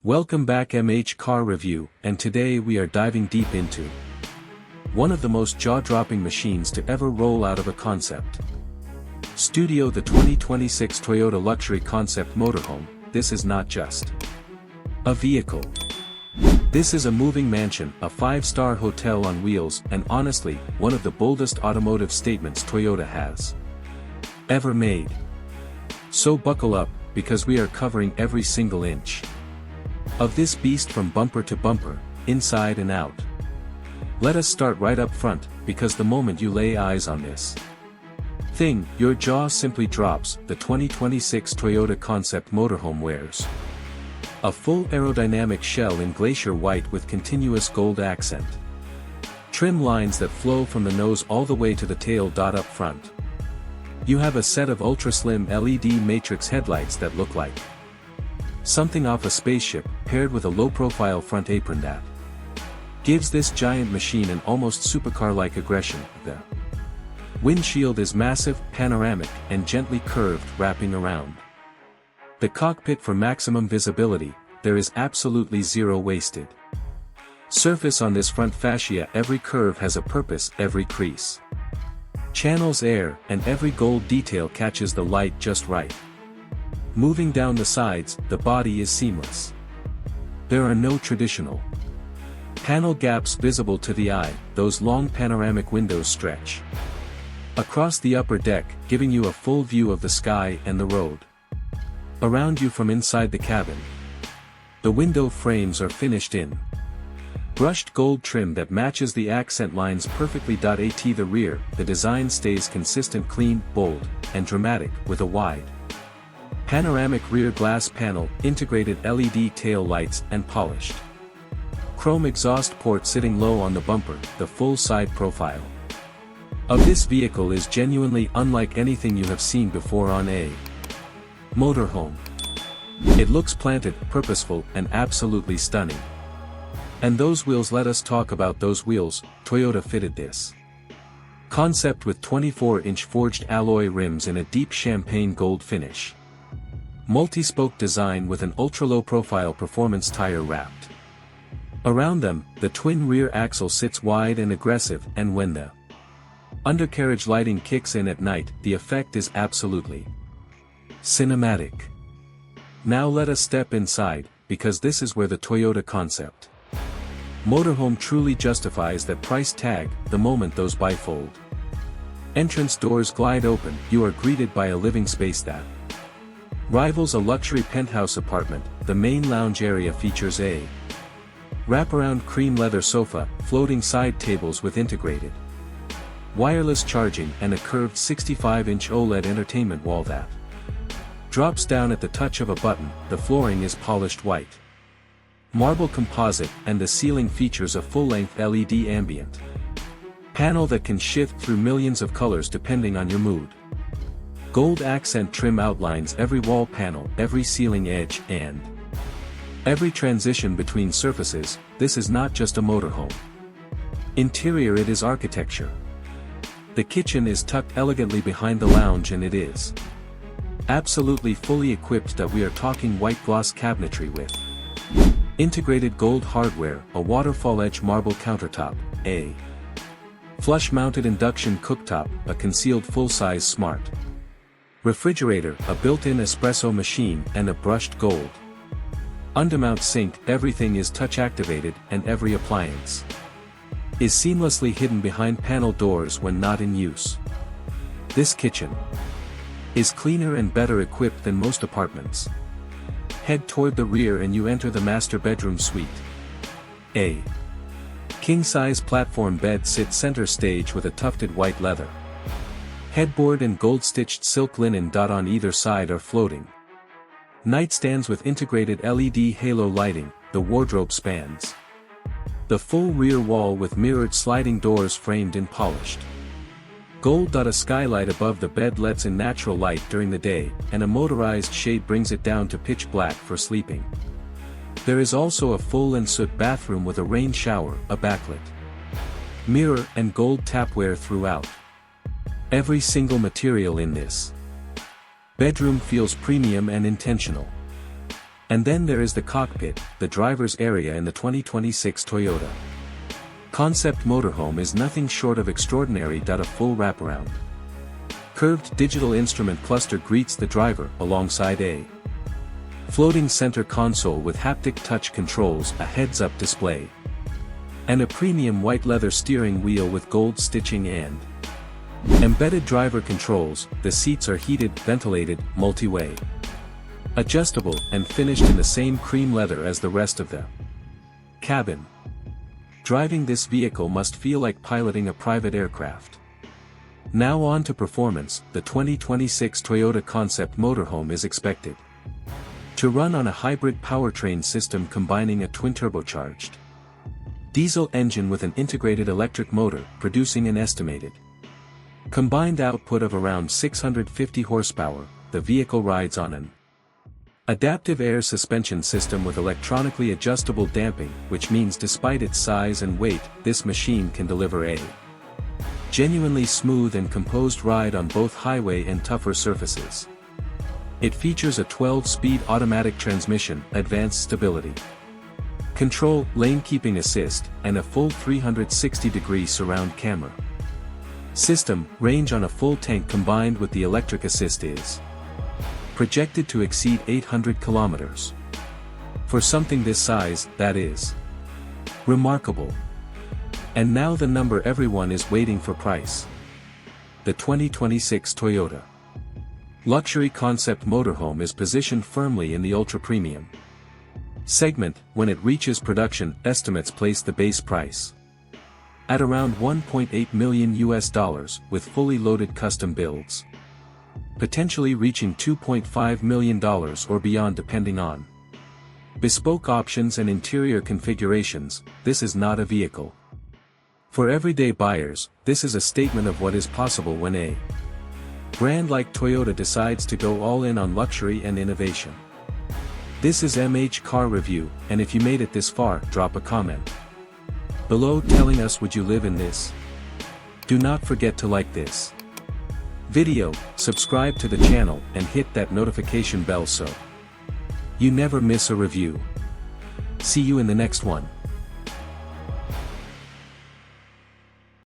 Welcome back MH Car Review, and today we are diving deep into one of the most jaw-dropping machines to ever roll out of a concept studio, the 2026 Toyota Luxury Concept Motorhome. This is not just a vehicle. This is a moving mansion, a 5-star hotel on wheels, and honestly, one of the boldest automotive statements Toyota has ever made. So buckle up, because we are covering every single inch of this beast from bumper to bumper, inside and out. Let us start right up front, because the moment you lay eyes on this thing, your jaw simply drops. The 2026 Toyota Concept Motorhome wears a full aerodynamic shell in glacier white with continuous gold accent trim lines that flow from the nose all the way to the tail. Up front, you have a set of ultra-slim LED matrix headlights that look like something off a spaceship, paired with a low-profile front apron that gives this giant machine an almost supercar-like aggression. The windshield is massive, panoramic, and gently curved, wrapping around the cockpit for maximum visibility. There is absolutely zero wasted surface on this front fascia. Every curve has a purpose, every crease channels air, and every gold detail catches the light just right. Moving down the sides, the body is seamless. There are no traditional panel gaps visible to the eye. Those long panoramic windows stretch across the upper deck, giving you a full view of the sky and the road around you from inside the cabin. The window frames are finished in brushed gold trim that matches the accent lines perfectly. At the rear, the design stays consistent, clean, bold, and dramatic, with a wide panoramic rear glass panel, integrated LED tail lights, and polished chrome exhaust port sitting low on the bumper. The full side profile of this vehicle is genuinely unlike anything you have seen before on a motorhome. It looks planted, purposeful, and absolutely stunning. And those wheels, let us talk about those wheels. Toyota fitted this concept with 24-inch forged alloy rims in a deep champagne gold finish, multi-spoke design with an ultra-low profile performance tire wrapped around them. The twin rear axle sits wide and aggressive, and when the undercarriage lighting kicks in at night, the effect is absolutely cinematic. Now let us step inside, because this is where the Toyota Concept Motorhome truly justifies that price tag. The moment those bifold entrance doors glide open, you are greeted by a living space that rivals a luxury penthouse apartment. The main lounge area features a wraparound cream leather sofa, floating side tables with integrated wireless charging, and a curved 65-inch OLED entertainment wall that drops down at the touch of a button. The flooring is polished white marble composite, and the ceiling features a full-length LED ambient panel that can shift through millions of colors depending on your mood. Gold accent trim outlines every wall panel, every ceiling edge, and every transition between surfaces. This is not just a motorhome interior, it is architecture. The kitchen is tucked elegantly behind the lounge, and it is absolutely fully equipped. That we are talking white gloss cabinetry with integrated gold hardware, a waterfall edge marble countertop, a flush-mounted induction cooktop, a concealed full-size smart refrigerator, a built-in espresso machine, and a brushed gold undermount sink. Everything is touch-activated, and every appliance is seamlessly hidden behind panel doors when not in use. This kitchen is cleaner and better equipped than most apartments. Head toward the rear and you enter the master bedroom suite. A king-size platform bed sits center stage with a tufted white leather headboard and gold-stitched silk linen. On either side are floating nightstands with integrated LED halo lighting. The wardrobe spans the full rear wall with mirrored sliding doors framed in polished gold. A skylight above the bed lets in natural light during the day, and a motorized shade brings it down to pitch black for sleeping. There is also a full en suite bathroom with a rain shower, a backlit mirror, and gold tapware throughout. Every single material in this bedroom feels premium and intentional. And then there is the cockpit, the driver's area in the 2026 Toyota Concept Motorhome is nothing short of extraordinary. A full wraparound curved digital instrument cluster greets the driver alongside a floating center console with haptic touch controls, a heads-up display, and a premium white leather steering wheel with gold stitching and embedded driver controls. The seats are heated, ventilated, multi-way, adjustable, and finished in the same cream leather as the rest of the cabin. Driving this vehicle must feel like piloting a private aircraft. Now on to performance. The 2026 Toyota Concept Motorhome is expected to run on a hybrid powertrain system combining a twin-turbocharged diesel engine with an integrated electric motor, producing an estimated combined output of around 650 horsepower. The vehicle rides on an adaptive air suspension system with electronically adjustable damping, which means despite its size and weight, this machine can deliver a genuinely smooth and composed ride on both highway and tougher surfaces. It features a 12-speed automatic transmission, advanced stability control, lane keeping assist, and a full 360-degree surround camera system. Range on a full tank combined with the electric assist is projected to exceed 800 kilometers. For something this size, that is remarkable. And now the number everyone is waiting for: price. The 2026 Toyota Luxury Concept Motorhome is positioned firmly in the ultra-premium segment. When it reaches production, estimates place the base price at around $1.8 million, with fully loaded custom builds potentially reaching $2.5 million or beyond depending on bespoke options and interior configurations. This is not a vehicle for everyday buyers. This is a statement of what is possible when a brand like Toyota decides to go all in on luxury and innovation. This is MH Car Review, and if you made it this far, drop a comment below telling us, would you live in this? Do not forget to like this video, subscribe to the channel, and hit that notification bell so you never miss a review. See you in the next one.